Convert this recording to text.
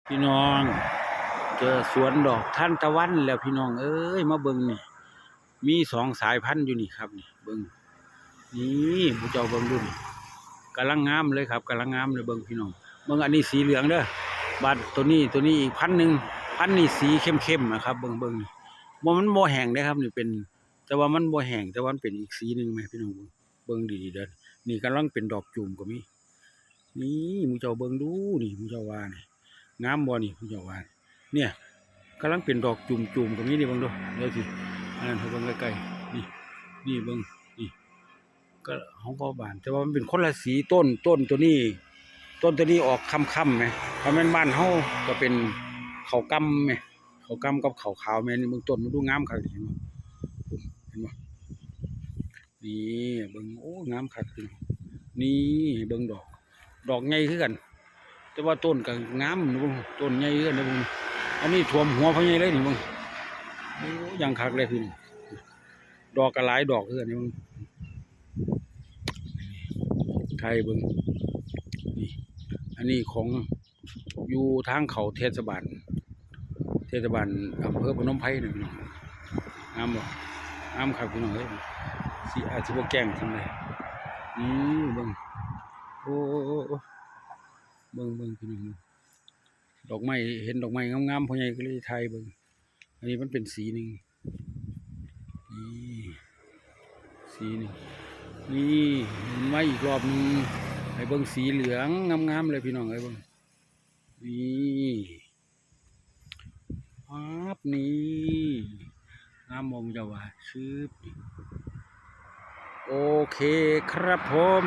พี่น้องเจอสวนดอกทานตะวันแล้วพี่น้องเอ้ยมาเบิ่งนี่มีสองสายพันธุ์อยู่นี่ครับนี่เบิ่งนี่ผู้เจ้าเบิ่งดูนี่กำลังงามเลยครับกำลังงามเลยเบิ่งพี่น้องเบิ่งอันนี้สีเหลืองเด้อบาดตัวนี้อีกพันธุ์หนึ่งพันธุ์นี่สีเข้มๆนะครับเบิ่งนี่มันบ่แห้งเด้ครับนี่เป็นแต่ว่ามันบ่แห้งแต่ว่ามันเป็นอีกสีหนึ่งไหมพี่น้องเบิ่งดีๆเด้อนี่กำลังเป็นดอกจูมก็มีนี่ผู้เจ้าเบิ่งดูนี่ผู้เจ้าว่านี่งามบ่นี่ผู้เจ้าว่าเนี่ยกำลังเป็นดอกจุ่มๆตรงนี้นี่เบิ่งดูเดี๋ยวสิอันนั้นให้เบิ่งใกล้ๆนี่เบิ่งนี่ก็ของพ่อบานแต่ว่ามันเป็นคนละสีต้นตัวนี้ออกค่ำๆไหมเพราะแม่นบ้านเฮาก็เป็นข้าวกำไหมข้าวกำกับข้าวขาวแม่นี่เบิ่งต้นมันดูงามคักเห็นบ่นี่เบิ่งโอ้งามคักนี่เบิ่งดอกใหญ่คือกันแต่ว่าต้นก็งามนะบ่ต้นใหญ่คือกันนะบ่อันนี้ท่วมหัวพ่อใหญ่เลยนี่มึงโอ้ยังคักเลยพี่ดอกกระหลายดอกคือกันนี่มึงไทยเบิ่งนี่อันนี้ของอยู่ทางเขาเทศบาลอำเภอพนมไพรนี่พี่น้องงามบ่งามคักพี่น้องเอ้ยสิอาจสิบ่แกล้งซั่นเลยนี่เบิ่งโอ้เบิ่งพี่น้องดอกไม้เห็นดอกไม้งามๆพ่อใหญ่ก็เลยถ่ายเบิ่งอันนี้มันเป็นสีหนึ่งสีหนึ่งนี่มันมาอีกรอบนึงให้เบิ่งสีเหลืองงามๆเลยพี่น้องไอ้เบิ่งนี่ปั๊บนี่งามมองจะว่าชืบโอเคครับผม